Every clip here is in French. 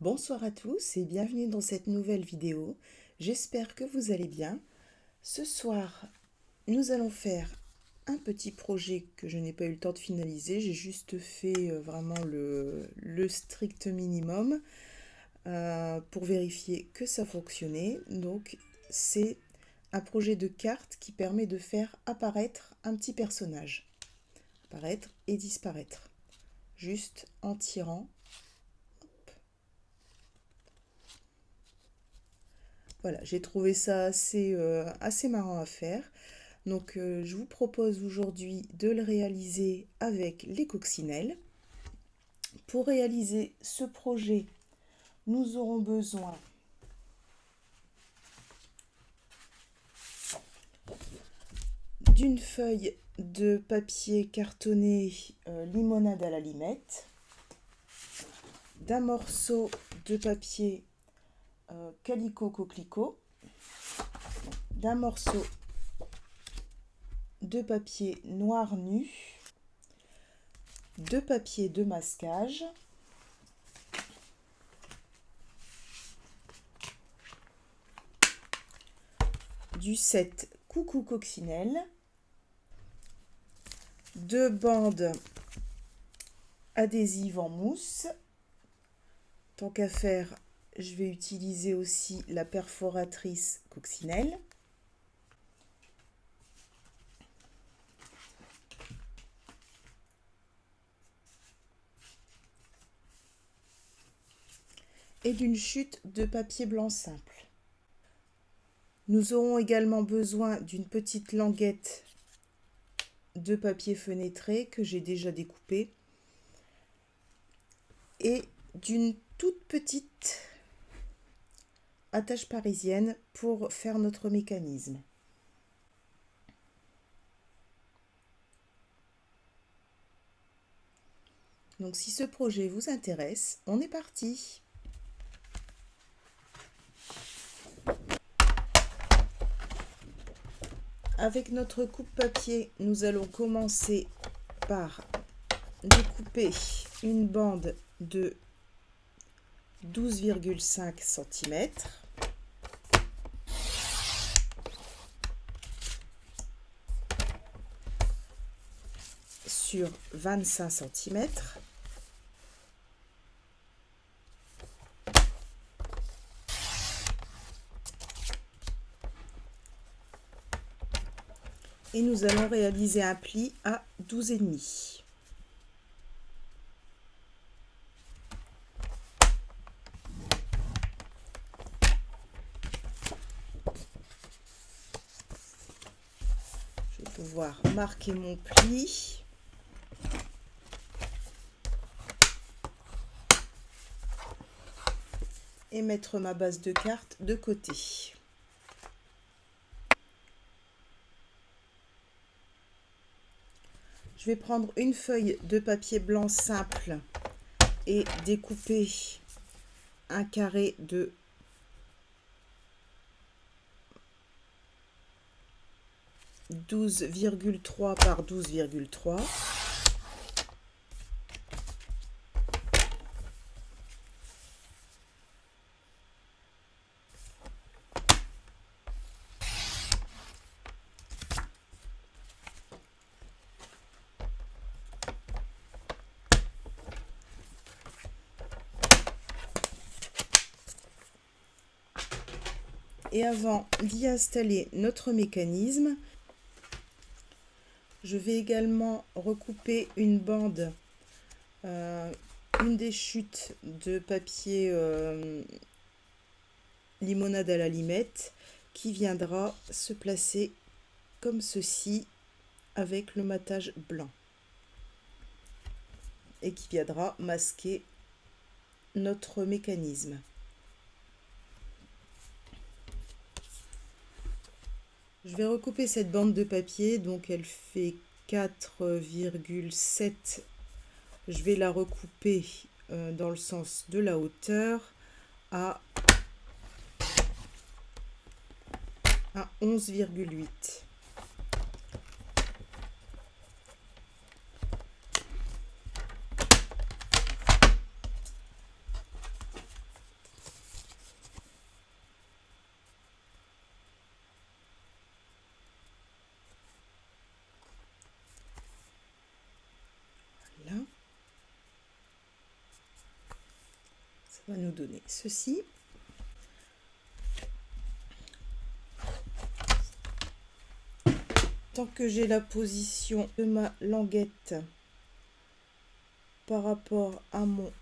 Bonsoir à tous et bienvenue dans cette nouvelle vidéo. J'espère que vous allez bien. Ce soir, nous allons faire un petit projet que je n'ai pas eu le temps de finaliser. J'ai juste fait vraiment le strict minimum pour vérifier que ça fonctionnait. Donc, c'est un projet de carte qui permet de faire apparaître un petit personnage. Apparaître et disparaître. Juste en tirant. Voilà, j'ai trouvé ça assez marrant à faire. Donc, je vous propose aujourd'hui de le réaliser avec les coccinelles. Pour réaliser ce projet, nous aurons besoin d'une feuille de papier cartonné limonade à la limette, d'un morceau de papier calicot coquelicot, d'un morceau de papier noir nu, de papier de masquage, du set Coucou Coccinelle, 2 bandes adhésives en mousse. Tant qu'à faire, je vais utiliser aussi la perforatrice coccinelle. Et d'une chute de papier blanc simple. Nous aurons également besoin d'une petite languette de papier fenêtré que j'ai déjà découpé et d'une toute petite attache parisienne pour faire notre mécanisme. Donc si ce projet vous intéresse, on est parti! Avec notre coupe-papier, nous allons commencer par découper une bande de 12,5 cm. Sur 25 cm. Et nous allons réaliser un pli à 12,5. Je vais pouvoir marquer mon pli. Et mettre ma base de carte de côté. Je vais prendre une feuille de papier blanc simple et découper un carré de 12,3 par 12,3. Et avant d'y installer notre mécanisme, je vais également recouper une bande, une des chutes de papier limonade à la limette qui viendra se placer comme ceci avec le matage blanc et qui viendra masquer notre mécanisme. Je vais recouper cette bande de papier, donc elle fait 4,7. Je vais la recouper dans le sens de la hauteur à 11,8. va nous donner ceci. Tant que j'ai la position de ma languette par rapport à mon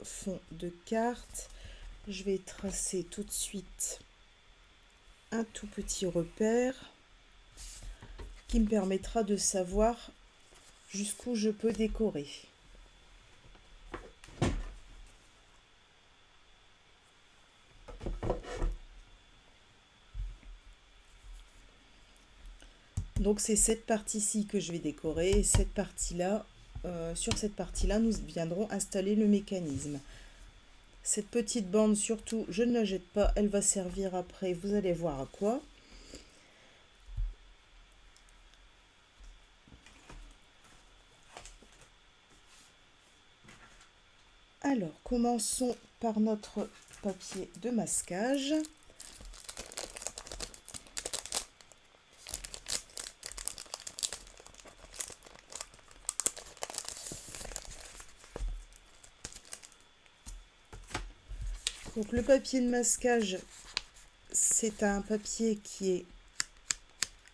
fond de carte, je vais tracer tout de suite un tout petit repère qui me permettra de savoir jusqu'où je peux décorer. Donc c'est cette partie-ci que je vais décorer et cette partie-là, sur cette partie-là, nous viendrons installer le mécanisme. Cette petite bande, surtout, je ne la jette pas, elle va servir après, vous allez voir à quoi. Alors, commençons par notre papier de masquage. Donc le papier de masquage, c'est un papier qui est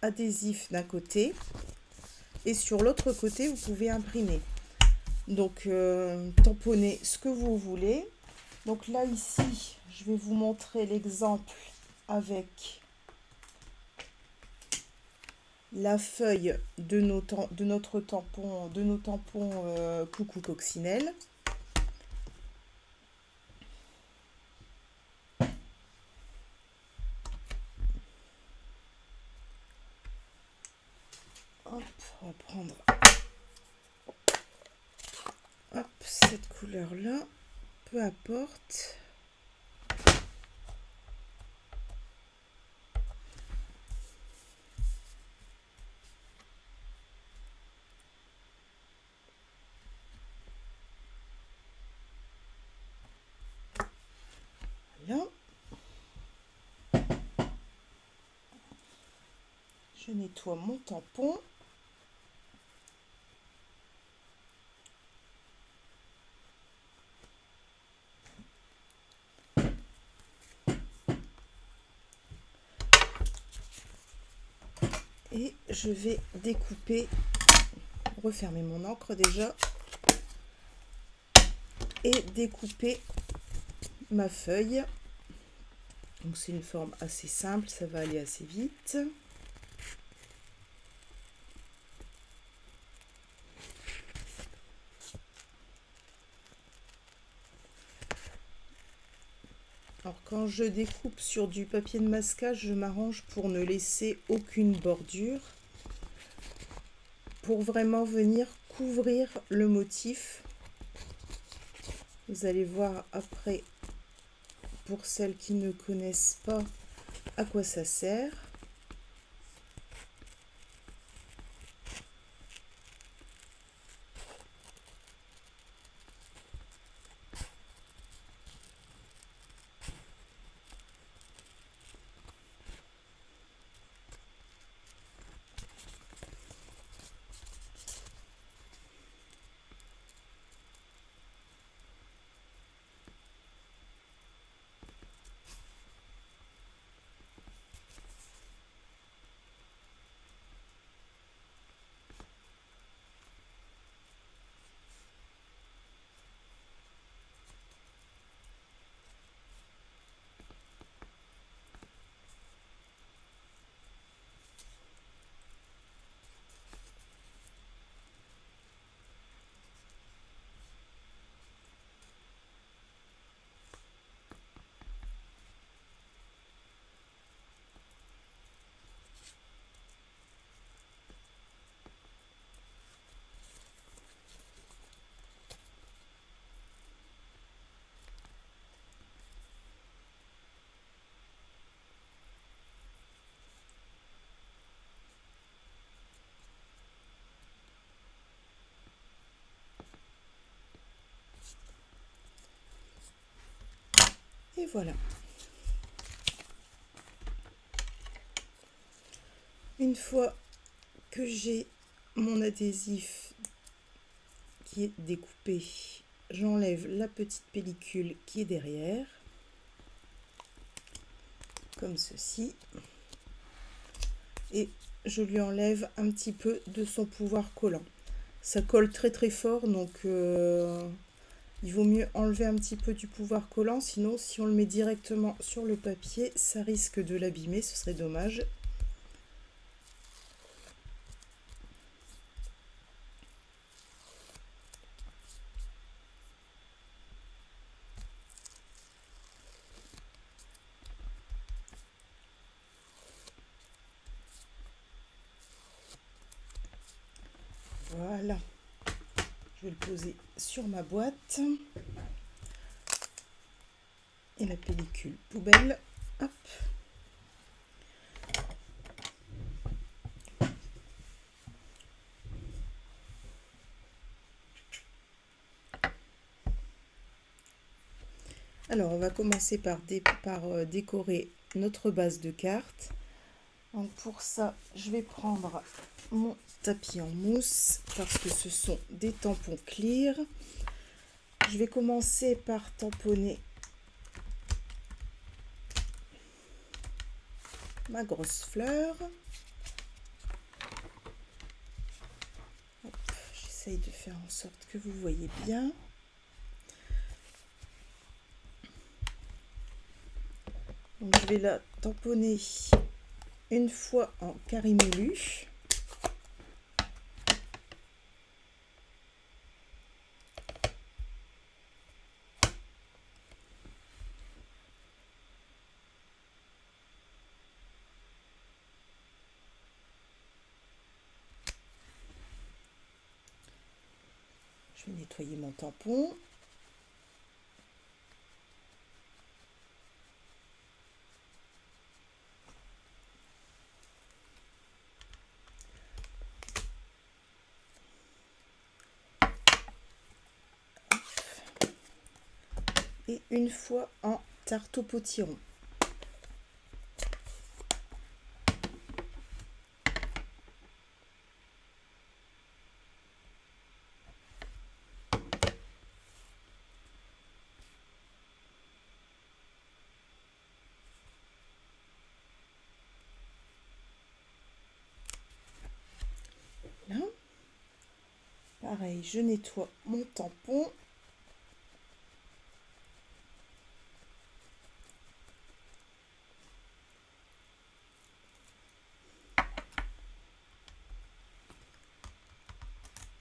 adhésif d'un côté et sur l'autre côté, vous pouvez imprimer. Donc tamponnez ce que vous voulez. Donc là, ici, je vais vous montrer l'exemple avec la feuille de nos tampons Coucou Coccinelle. Hop, on va prendre cette couleur-là, peu importe. Voilà. Je nettoie mon tampon. Et je vais découper, refermer mon encre déjà, et découper ma feuille. Donc c'est une forme assez simple, ça va aller assez vite. Alors quand je découpe sur du papier de masquage, je m'arrange pour ne laisser aucune bordure, pour vraiment venir couvrir le motif. Vous allez voir après, pour celles qui ne connaissent pas, à quoi ça sert. Et voilà. Une fois que j'ai mon adhésif qui est découpé j'enlève la petite pellicule qui est derrière, comme ceci, et je lui enlève un petit peu de son pouvoir collant. Ça colle très très fort, donc il vaut mieux enlever un petit peu du pouvoir collant, sinon si on le met directement sur le papier, ça risque de l'abîmer, ce serait dommage. Voilà, je vais le poser sur ma boîte. Et la pellicule poubelle. Hop. Alors, on va commencer par décorer notre base de cartes. Donc pour ça, je vais prendre mon tapis en mousse parce que ce sont des tampons clear. Je vais commencer par tamponner ma grosse fleur. J'essaye de faire en sorte que vous voyez bien. Donc je vais la tamponner une fois en carré moulu. Je vais nettoyer mon tampon. Et une fois en tarte au potiron. Là. Pareil, je nettoie mon tampon.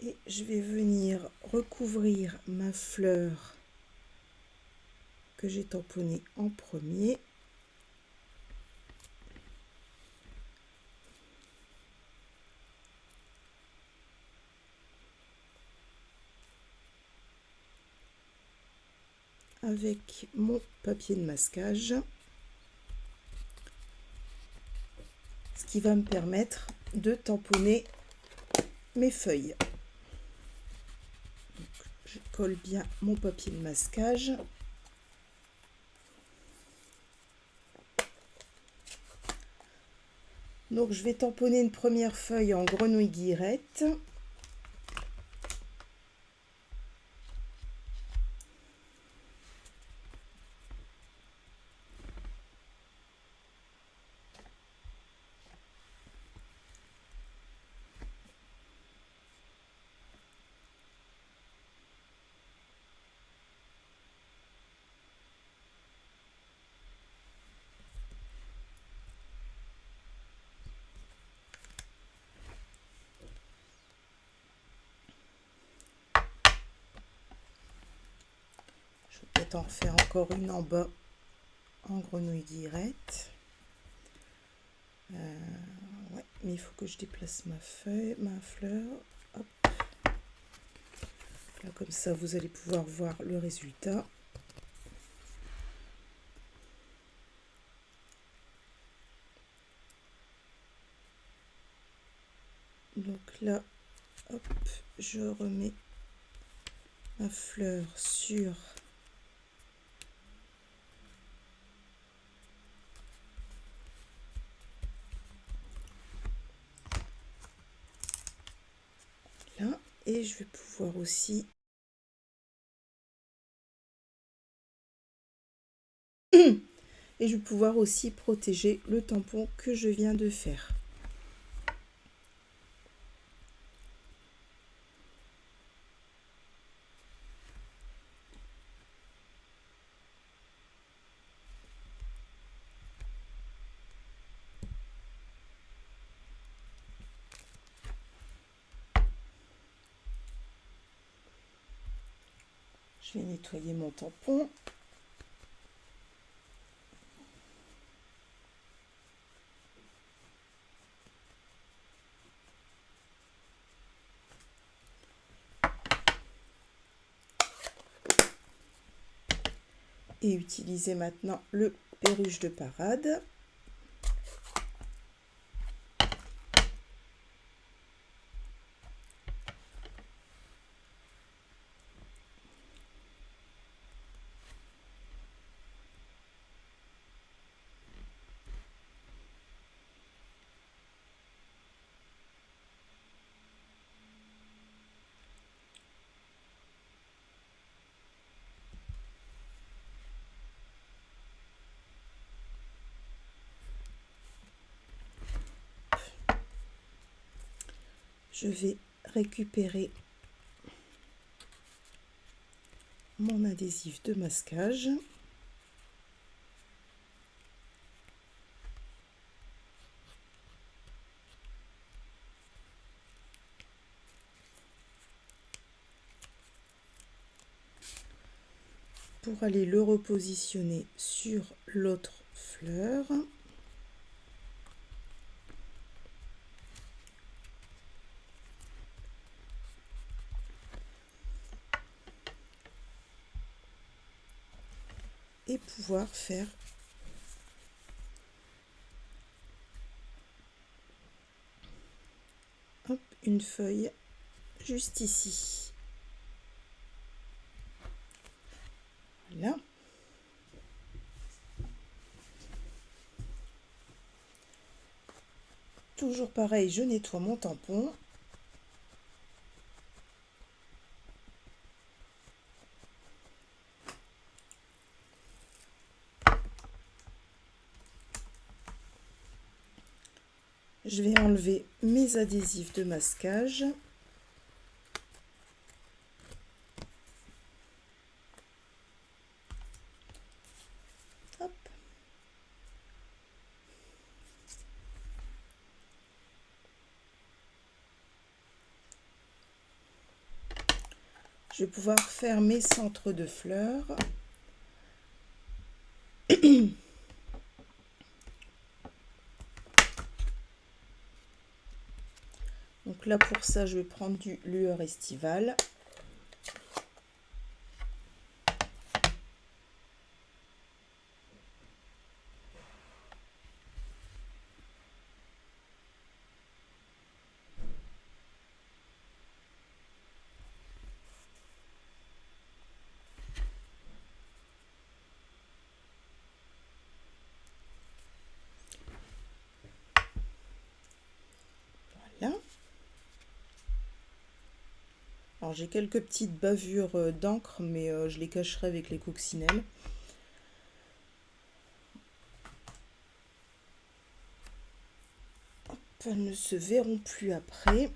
Et je vais venir recouvrir ma fleur que j'ai tamponnée en premier. Avec mon papier de masquage. Ce qui va me permettre de tamponner mes feuilles. Donc, je colle bien mon papier de masquage. Donc je vais tamponner une première feuille en grenouille guillerette. Je vais peut-être en refaire encore une en bas en grenouille guillerette. Ouais, mais il faut que je déplace ma fleur. Hop. Là, comme ça, vous allez pouvoir voir le résultat. Donc là, hop, je remets ma fleur sur là, et je vais pouvoir aussi Et je vais pouvoir aussi protéger le tampon que je viens de faire. Je vais nettoyer mon tampon. Et utiliser maintenant le perruche de parade. Je vais récupérer mon adhésif de masquage. Pour aller le repositionner sur l'autre fleur. Et pouvoir faire une feuille juste ici. Voilà. Toujours pareil, je nettoie mon tampon. Je vais enlever mes adhésifs de masquage. Hop. Je vais pouvoir faire mes centres de fleurs. Donc là, pour ça, je vais prendre du lueur estivale. Voilà. Alors j'ai quelques petites bavures d'encre, mais je les cacherai avec les coccinelles. Hop, elles ne se verront plus après.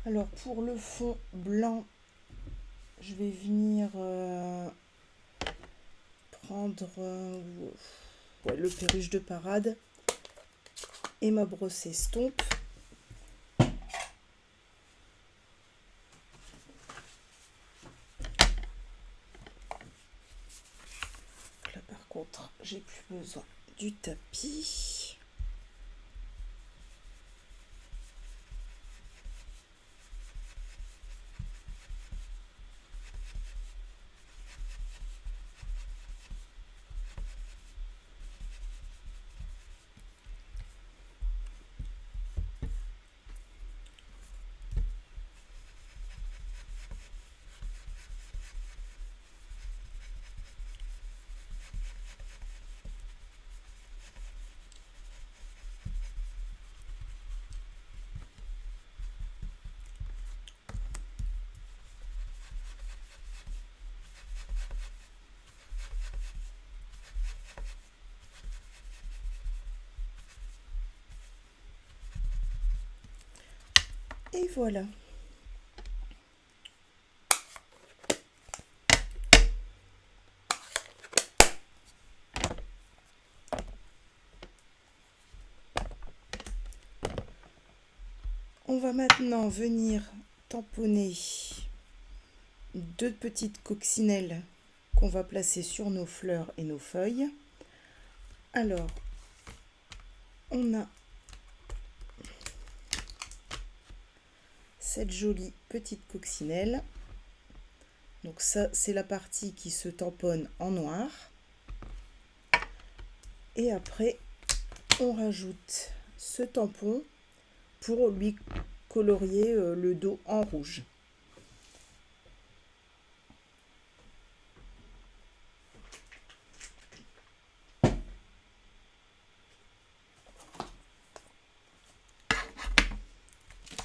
Alors pour le fond blanc, je vais venir prendre le perruche de parade et ma brosse estompe. Là par contre, j'ai plus besoin du tapis. Et voilà. On va maintenant venir tamponner 2 petites coccinelles qu'on va placer sur nos fleurs et nos feuilles. Alors, on a cette jolie petite coccinelle. Donc ça, c'est la partie qui se tamponne en noir. Et après, on rajoute ce tampon pour lui colorier le dos en rouge.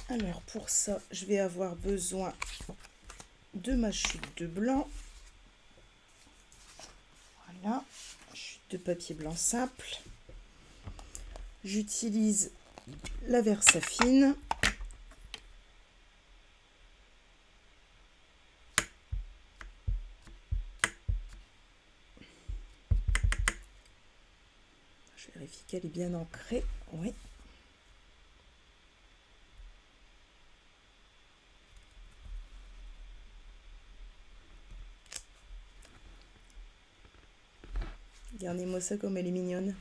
Alors pour ça, je vais avoir besoin de ma chute de blanc. Voilà, chute de papier blanc simple. J'utilise la Versafine. Je vérifie qu'elle est bien ancrée. Oui. Regardez-moi ça comme elle est mignonne.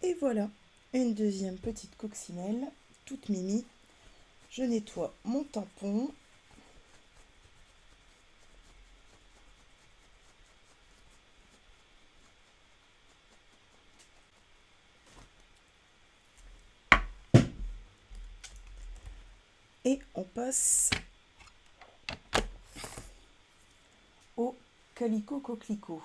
Et voilà, une deuxième petite coccinelle, toute mimi. Je nettoie mon tampon. Et on passe au calicot coquelicot.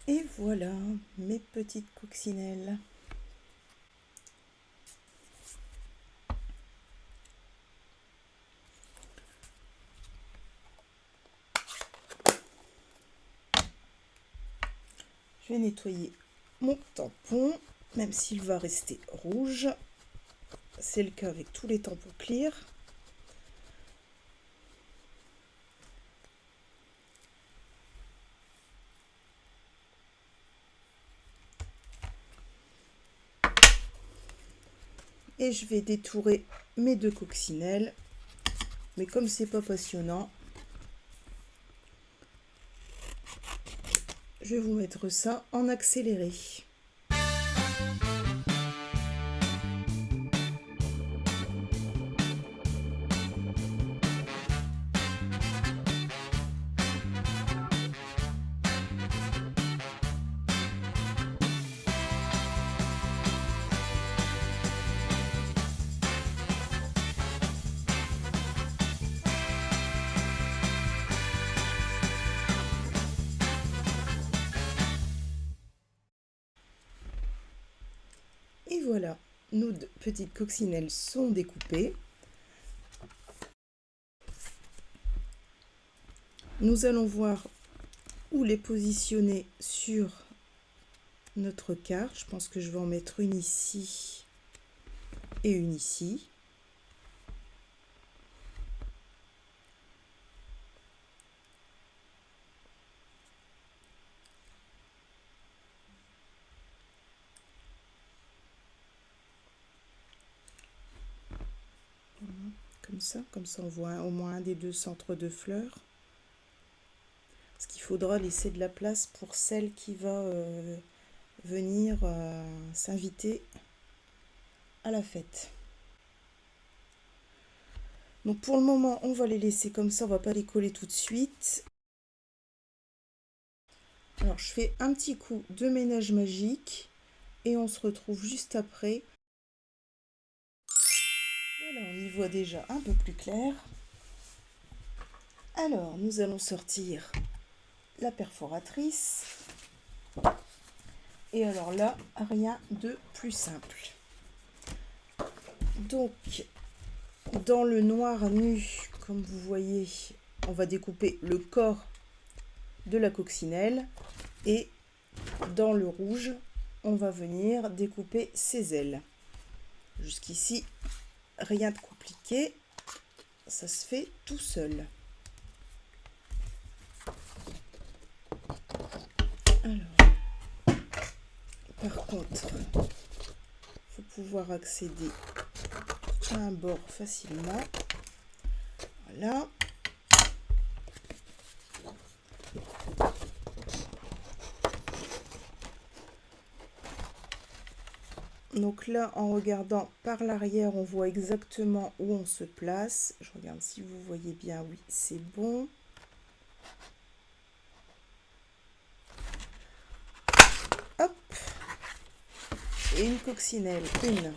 Et voilà mes petites coccinelles. Je vais nettoyer mon tampon, même s'il va rester rouge. C'est le cas avec tous les tampons clear. Et je vais détourer mes 2 coccinelles. Mais comme c'est pas passionnant, je vais vous mettre ça en accéléré. Et voilà, nos 2 petites coccinelles sont découpées. Nous allons voir où les positionner sur notre carte. Je pense que je vais en mettre une ici et une ici. Comme ça on voit au moins un des deux centres de fleurs. Parce qu'il faudra laisser de la place pour celle qui va venir s'inviter à la fête. Donc pour le moment, on va les laisser comme ça, on va pas les coller tout de suite. Alors je fais un petit coup de ménage magique et on se retrouve juste après. Voilà, on y voit déjà un peu plus clair. Alors nous allons sortir la perforatrice. Et alors là, rien de plus simple. Donc, dans le noir nu, comme vous voyez, on va découper le corps de la coccinelle. Et dans le rouge, on va venir découper ses ailes. Jusqu'ici, rien de compliqué. Ça se fait tout seul. Alors, par contre, il faut pouvoir accéder à un bord facilement. Voilà. Donc là, en regardant par l'arrière, on voit exactement où on se place. Je regarde si vous voyez bien. Oui, c'est bon. Hop. Et une coccinelle, une.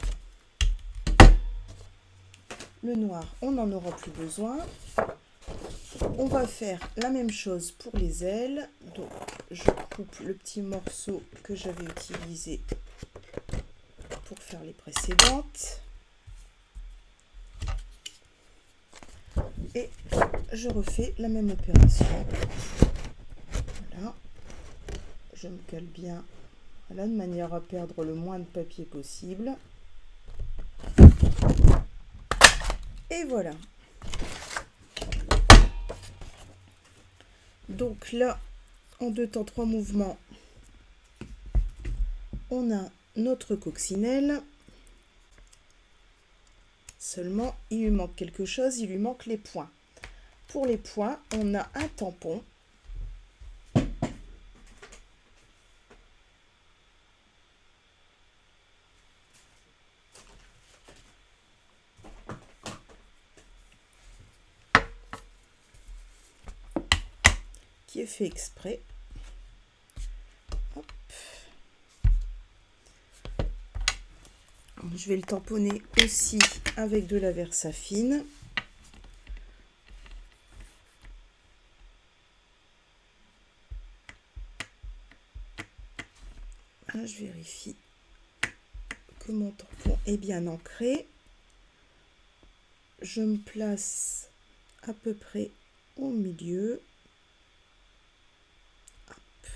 Le noir, on n'en aura plus besoin. On va faire la même chose pour les ailes. Donc, je coupe le petit morceau que j'avais utilisé pour faire les précédentes. Et je refais la même opération. Voilà. Je me cale bien, voilà, de manière à perdre le moins de papier possible. Et voilà. Donc là, en 2 temps 3 mouvements, on a notre coccinelle. Seulement, il lui manque quelque chose, il lui manque les points. Pour les points, on a un tampon. Qui est fait exprès. Hop. Je vais le tamponner aussi avec de la Versafine. Là, je vérifie que mon tampon est bien ancré. Je me place à peu près au milieu. Hop.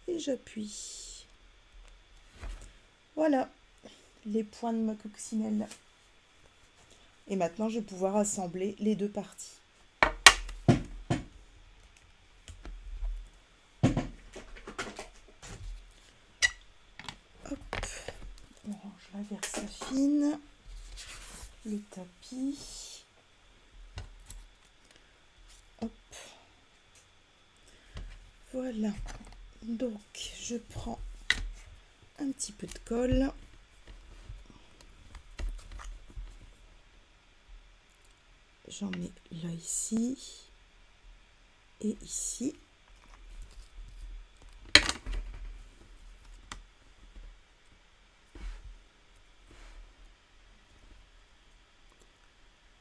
Et j'appuie. Voilà les points de ma coccinelle. Et maintenant, je vais pouvoir assembler les deux parties. Hop, on range la Versafine, le tapis. Hop. Voilà. Donc, je prends un petit peu de colle. J'en mets là, ici et ici.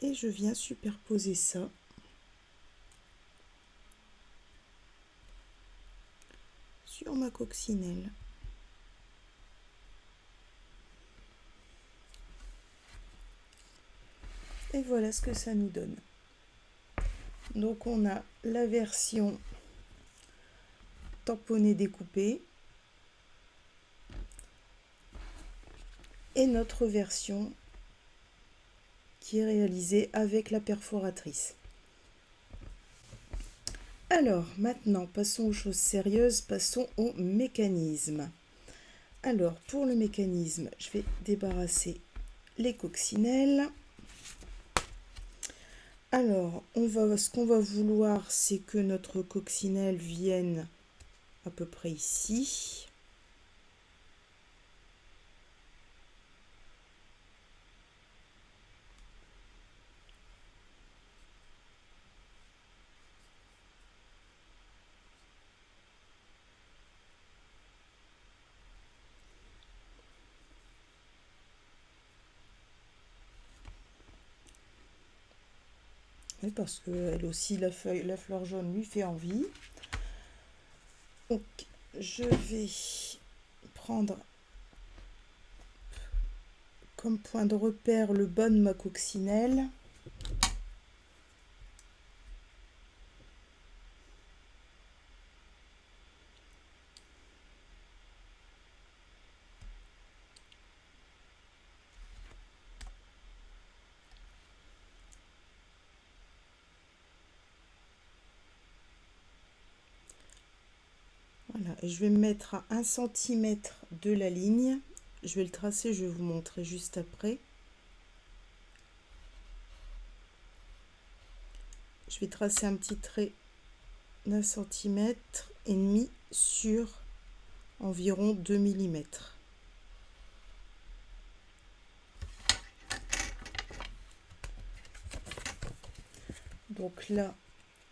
Et je viens superposer ça sur ma coccinelle. Et voilà ce que ça nous donne. Donc on a la version tamponnée découpée et notre version qui est réalisée avec la perforatrice. Alors, maintenant, passons aux choses sérieuses, passons au mécanisme. Alors, pour le mécanisme, je vais débarrasser les coccinelles. Alors, ce qu'on va vouloir, c'est que notre coccinelle vienne à peu près ici. Oui, parce qu'elle aussi, la fleur jaune lui fait envie. Donc, je vais prendre comme point de repère le bas de ma coccinelle. Voilà, et je vais me mettre à 1 cm de la ligne. Je vais le tracer, je vais vous montrer juste après. Je vais tracer un petit trait d'1,5 cm sur environ 2 mm. Donc là,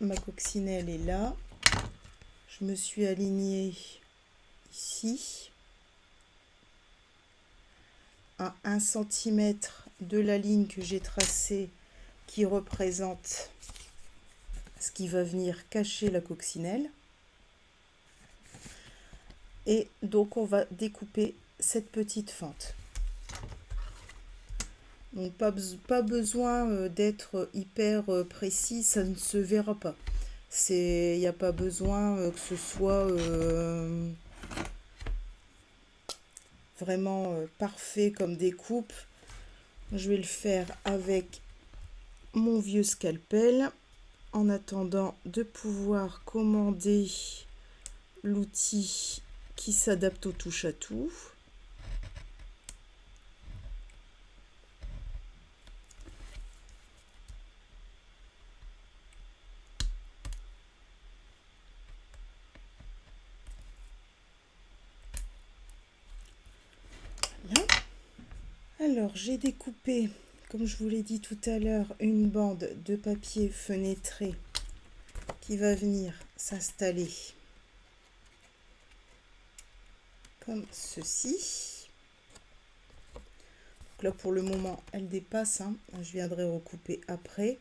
ma coccinelle est là. Je me suis alignée ici à 1 cm de la ligne que j'ai tracée qui représente ce qui va venir cacher la coccinelle. Et donc on va découper cette petite fente. Donc pas besoin d'être hyper précis, ça ne se verra pas. Il n'y a pas besoin que ce soit vraiment parfait comme découpe. Je vais le faire avec mon vieux scalpel en attendant de pouvoir commander l'outil qui s'adapte au touche à tout. Là. Alors j'ai découpé, comme je vous l'ai dit tout à l'heure, une bande de papier fenêtré qui va venir s'installer comme ceci. Donc là pour le moment elle dépasse, hein. Je viendrai recouper après.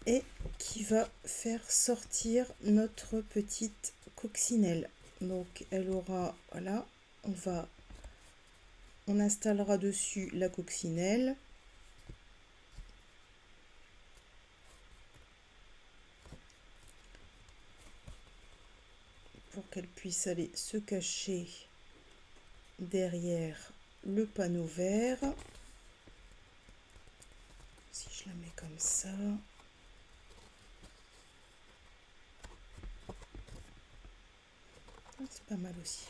Et qui va faire sortir notre petite coccinelle. Donc elle aura, voilà, on installera dessus la coccinelle. Pour qu'elle puisse aller se cacher derrière le panneau vert. Si je la mets comme ça. C'est pas mal aussi.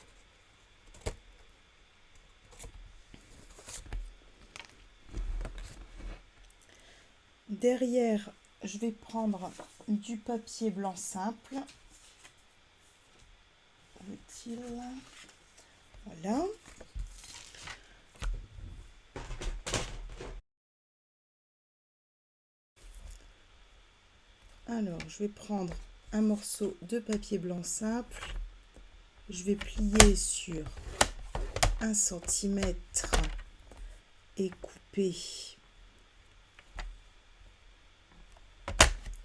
Derrière, je vais prendre du papier blanc simple. Voilà. Alors, je vais prendre un morceau de papier blanc simple. Je vais plier sur 1 cm et couper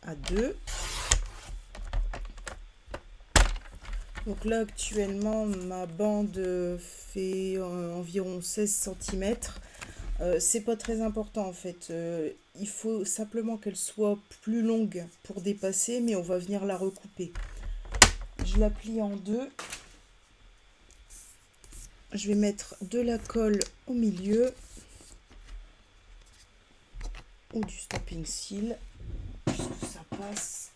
à 2. Donc là actuellement ma bande fait environ 16 cm. C'est pas très important en fait. Il faut simplement qu'elle soit plus longue pour dépasser, mais on va venir la recouper. Je la plie en deux. je vais mettre de la colle au milieu ou du stopping seal, puisque ça passe.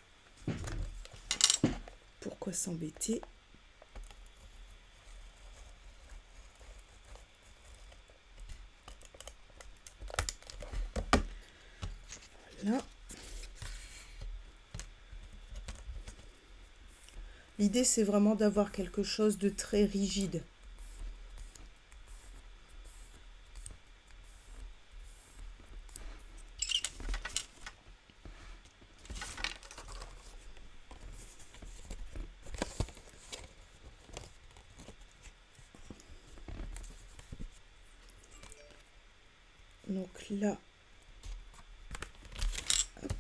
Pourquoi s'embêter? Voilà. L'idée, c'est vraiment d'avoir quelque chose de très rigide. Donc là, hop.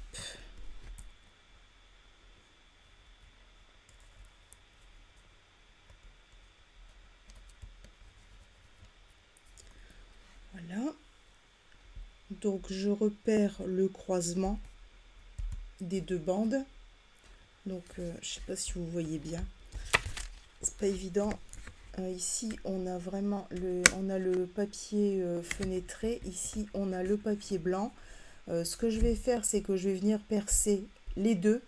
Voilà. Donc je repère le croisement des deux bandes. Donc je sais pas si vous voyez bien. C'est pas évident. Ici on a vraiment le papier fenêtré. Ici on a le papier blanc. Ce que je vais faire, c'est que je vais venir percer les deux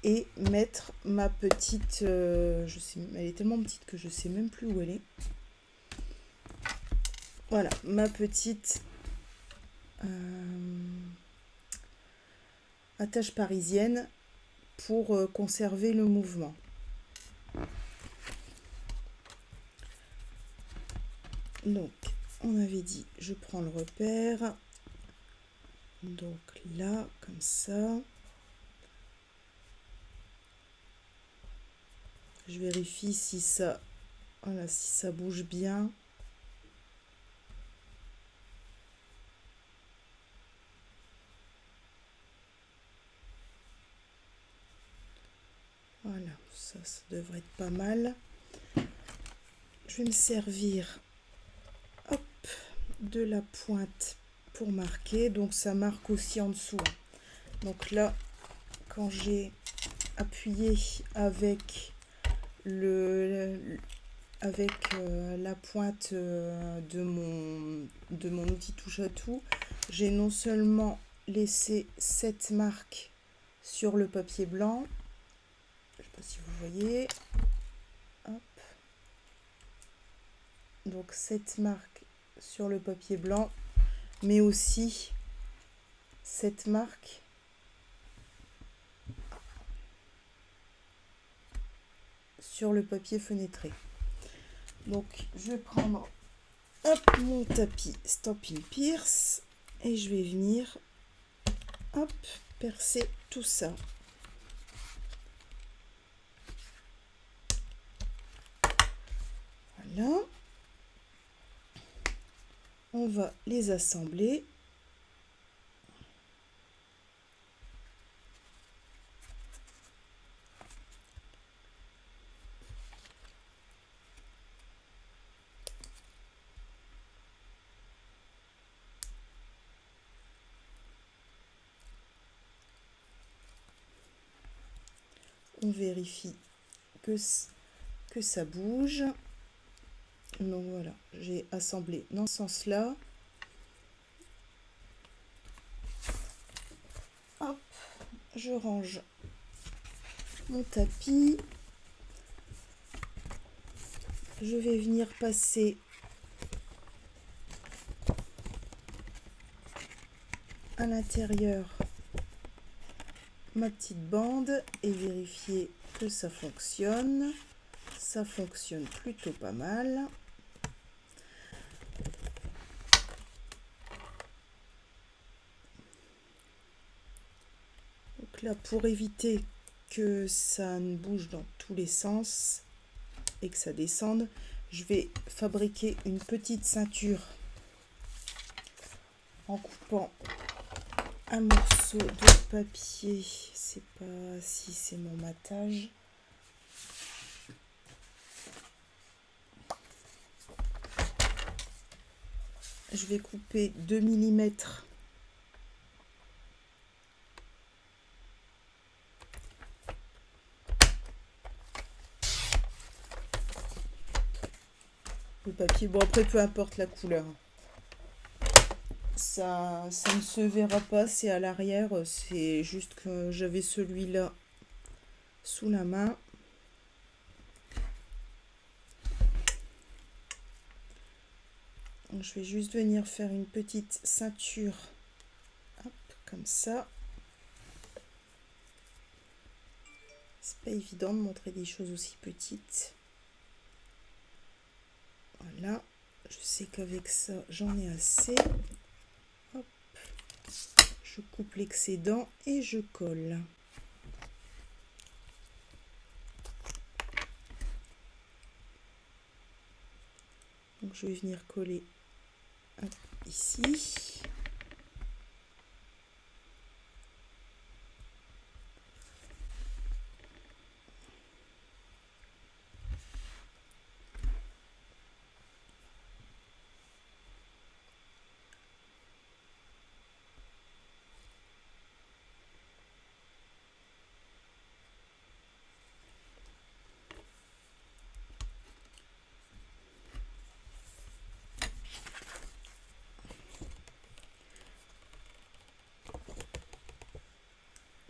et mettre ma petite, je sais, elle est tellement petite que je sais même plus où elle est. Voilà, ma petite attache parisienne pour conserver le mouvement. Donc, on avait dit, je prends le repère. Donc là, comme ça. Je vérifie si ça, voilà, si ça bouge bien. Voilà, ça devrait être pas mal. Je vais me servir, hop, de la pointe pour marquer. Donc ça marque aussi en dessous. Donc là, quand j'ai appuyé avec la pointe de mon outil touche à tout, j'ai non seulement laissé cette marque sur le papier blanc, je ne sais pas si vous voyez, hop. Donc cette marque sur le papier blanc, mais aussi cette marque sur le papier fenêtré. Donc je vais prendre, hop, mon tapis Stampin' Pierce et je vais venir, hop, percer tout ça. Voilà. On va les assembler. On vérifie que ça bouge. Donc voilà, j'ai assemblé dans ce sens-là. Hop, je range mon tapis. Je vais venir passer à l'intérieur ma petite bande et vérifier que ça fonctionne. Ça fonctionne plutôt pas mal. Donc là, pour éviter que ça ne bouge dans tous les sens et que ça descende, je vais fabriquer une petite ceinture en coupant un morceau de papier. C'est pas si c'est mon matage. Je vais couper 2 mm papier. Bon, après, peu importe la couleur. Ça ne se verra pas, c'est à l'arrière. C'est juste que j'avais celui-là sous la main. Donc, je vais juste venir faire une petite ceinture. Hop, comme ça. C'est pas évident de montrer des choses aussi petites. Voilà. Je sais qu'avec ça, j'en ai assez. Hop. Je coupe l'excédent et je colle. Donc je vais venir coller ici.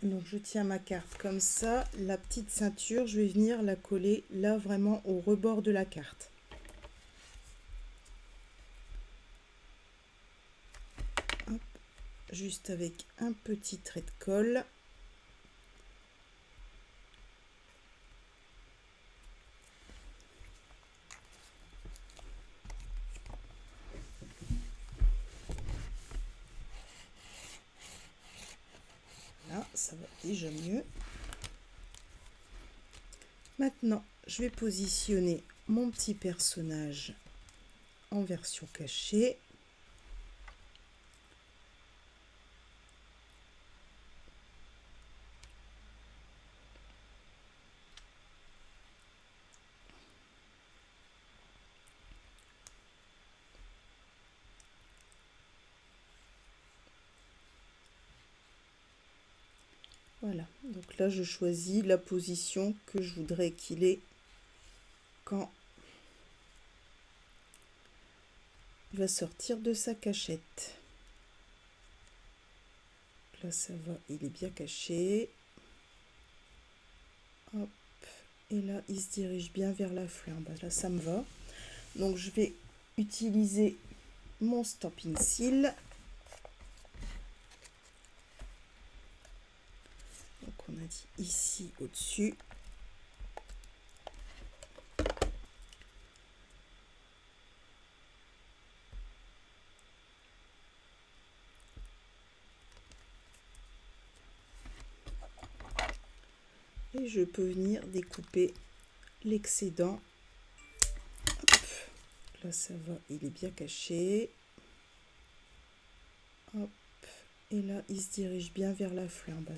Donc je tiens ma carte comme ça, la petite ceinture, je vais venir la coller là vraiment au rebord de la carte. Hop, juste avec un petit trait de colle. Là, ça va déjà mieux. Maintenant, je vais positionner mon petit personnage en version cachée. Voilà, donc là je choisis la position que je voudrais qu'il ait quand il va sortir de sa cachette. Là ça va, il est bien caché. Hop, et là il se dirige bien vers la fleur. Bah, là ça me va. Donc je vais utiliser mon Stampin' Seal. Donc on a dit ici au-dessus. Et je peux venir découper l'excédent. Là ça va, il est bien caché. Hop, et là il se dirige bien vers la fleur. Bah,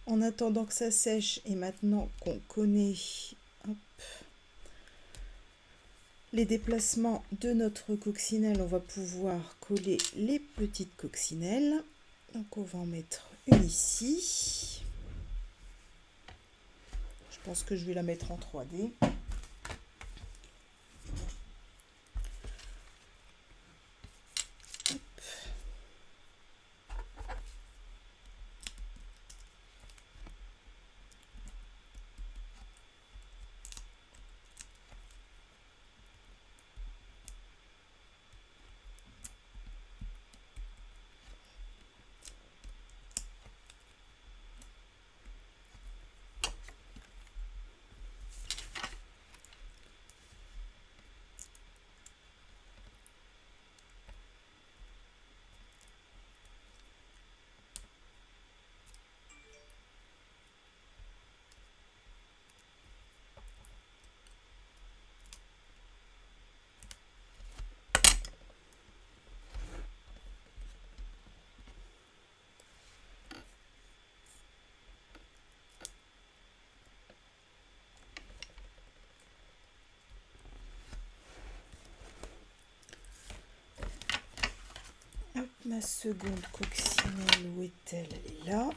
en attendant que ça sèche et maintenant qu'on connaît hop, les déplacements de notre coccinelle, on va pouvoir coller les petites coccinelles. Donc on va en mettre une ici. Je pense que je vais la mettre en 3D. Ma seconde coccinelle, où est-elle? Elle est là.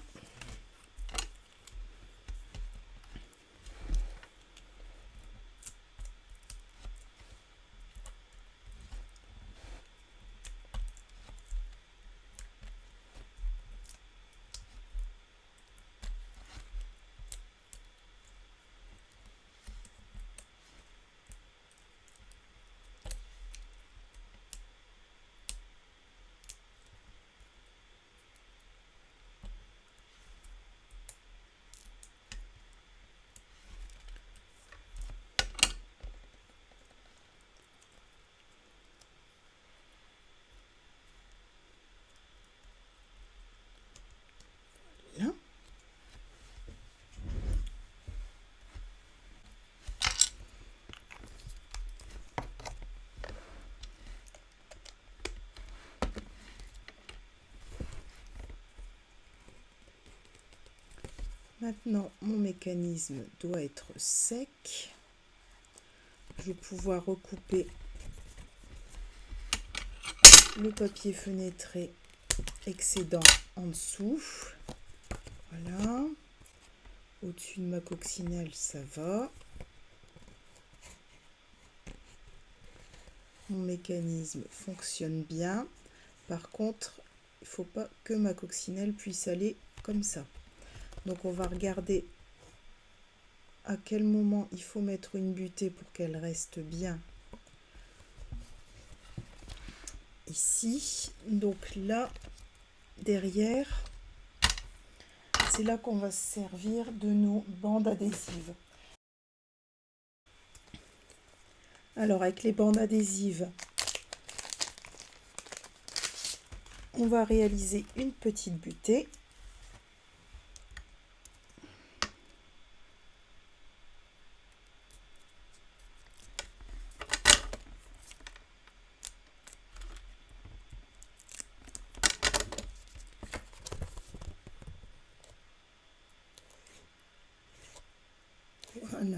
Là. Maintenant, mon mécanisme doit être sec. Je vais pouvoir recouper le papier fenêtré excédent en dessous. Voilà. Au-dessus de ma coccinelle, ça va. Mon mécanisme fonctionne bien. Par contre, il ne faut pas que ma coccinelle puisse aller comme ça. Donc on va regarder à quel moment il faut mettre une butée pour qu'elle reste bien ici. Donc là, derrière, c'est là qu'on va se servir de nos bandes adhésives. Alors avec les bandes adhésives, on va réaliser une petite butée. Voilà.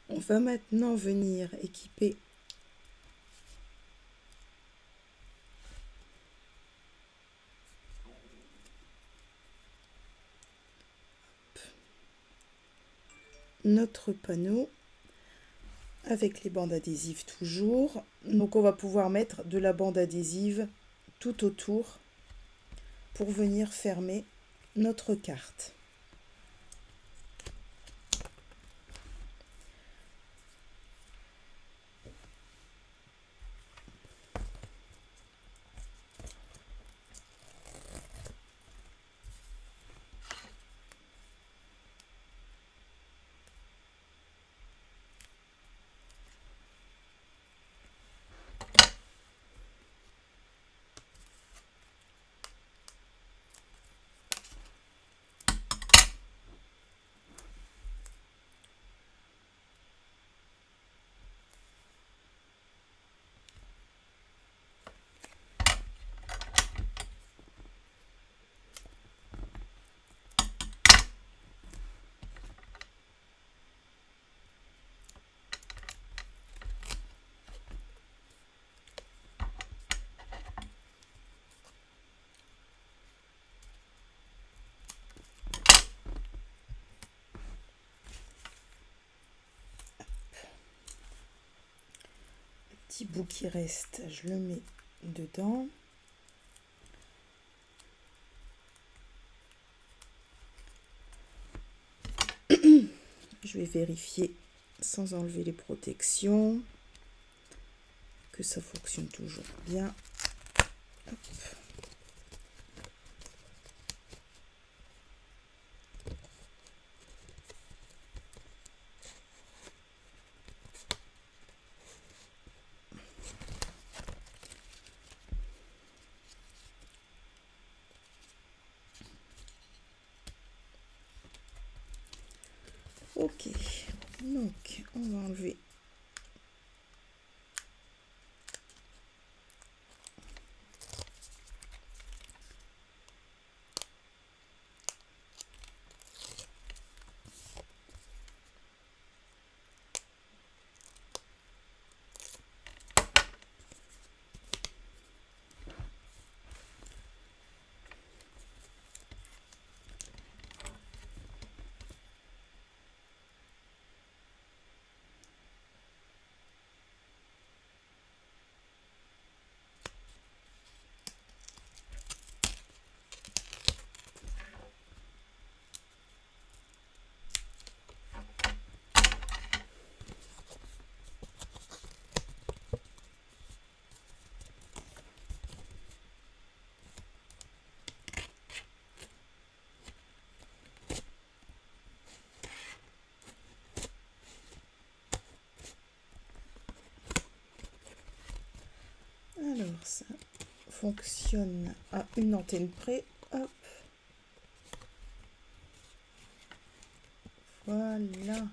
On va maintenant venir équiper notre panneau avec les bandes adhésives toujours. Donc on va pouvoir mettre de la bande adhésive tout autour pour venir fermer notre carte. Petit bout qui reste, je le mets dedans. Je vais vérifier sans enlever les protections que ça fonctionne toujours bien. Hop. Ok, donc on va enlever fonctionne à une antenne près. Hop. Voilà.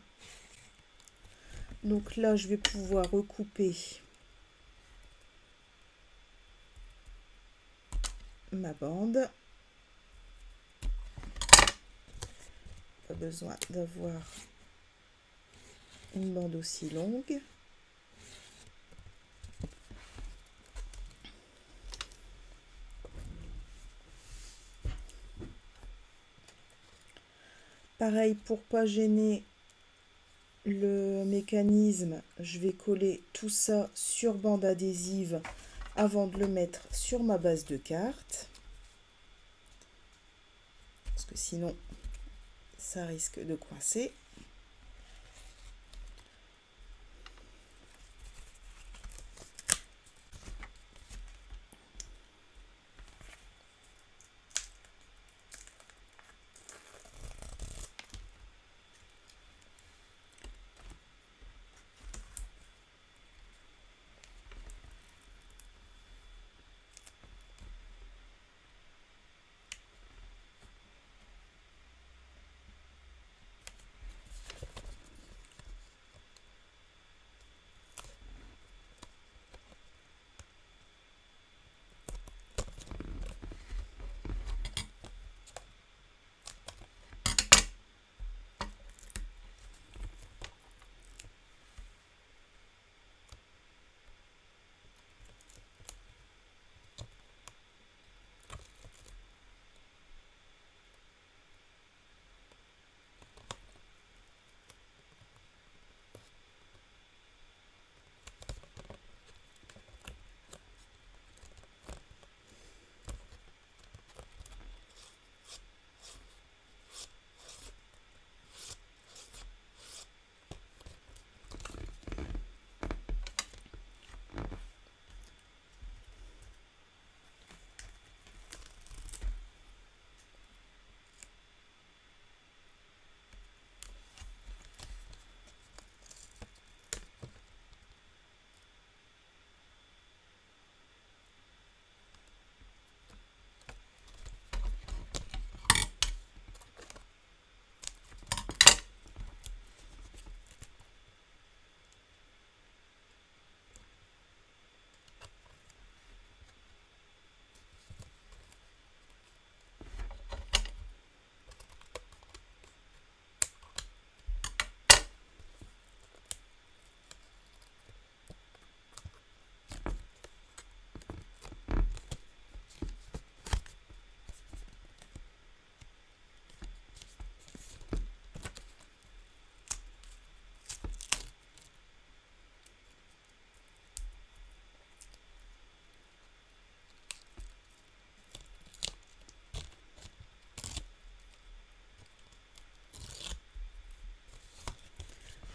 Donc là, je vais pouvoir recouper ma bande. Pas besoin d'avoir une bande aussi longue. Pareil, pour pas gêner le mécanisme, je vais coller tout ça sur bande adhésive avant de le mettre sur ma base de carte. Parce que sinon, ça risque de coincer.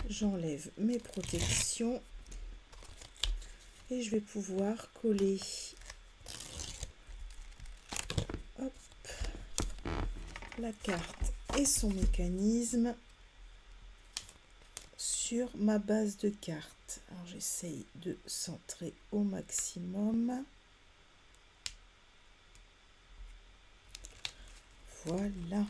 J'enlève mes protections et je vais pouvoir coller, hop, la carte et son mécanisme sur ma base de carte. Alors j'essaye de centrer au maximum. Voilà.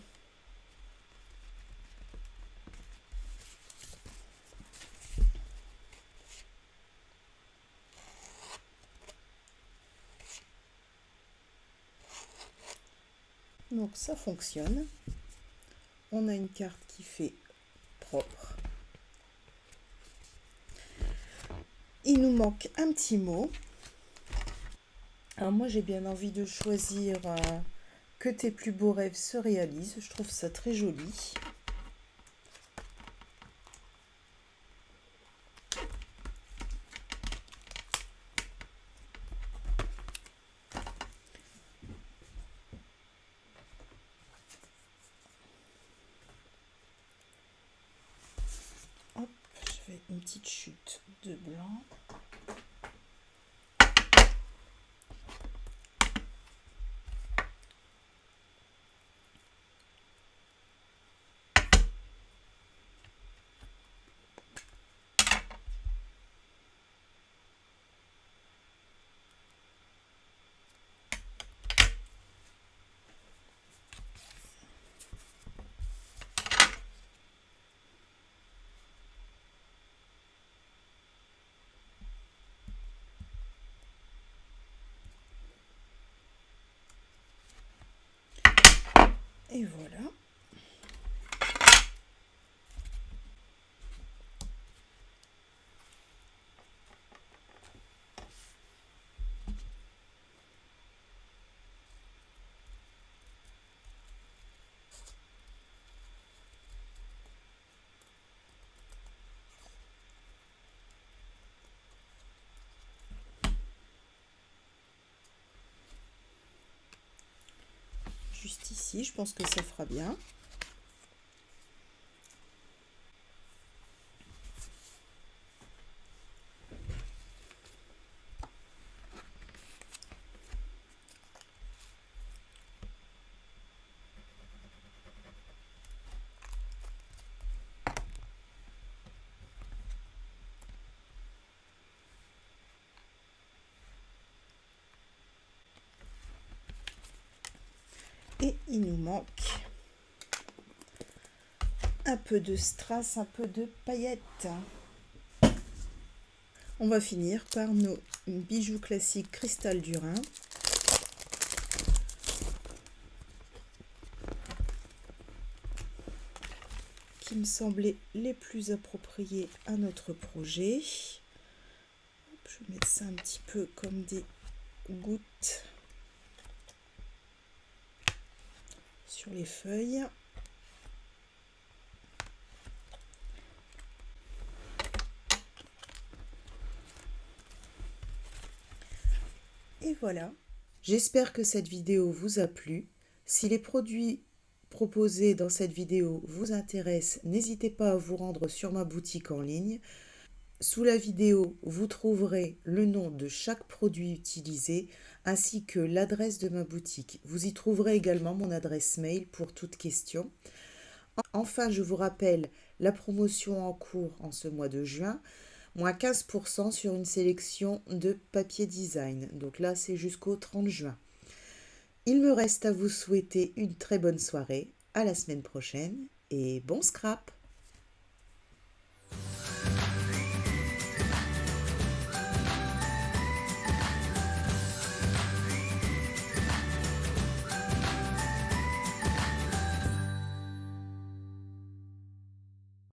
Donc ça fonctionne. On a une carte qui fait propre. Il nous manque un petit mot. Alors moi j'ai bien envie de choisir Que tes plus beaux rêves se réalisent. Je trouve ça très joli. Hop, je fais une petite chute de blanc. ici, je pense que ça fera bien. Et il nous manque un peu de strass, un peu de paillettes. On va finir par nos bijoux classiques cristal du Rhin. Qui me semblaient les plus appropriés à notre projet. Je vais mettre ça un petit peu comme des gouttes sur les feuilles. Et voilà, j'espère que cette vidéo vous a plu. Si les produits proposés dans cette vidéo vous intéressent, n'hésitez pas à vous rendre sur ma boutique en ligne. Sous la vidéo, vous trouverez le nom de chaque produit utilisé ainsi que l'adresse de ma boutique. Vous y trouverez également mon adresse mail pour toute question. Enfin, je vous rappelle la promotion en cours en ce mois de juin. Moins 15% sur une sélection de papier design. Donc là, c'est jusqu'au 30 juin. Il me reste à vous souhaiter une très bonne soirée. À la semaine prochaine et bon scrap!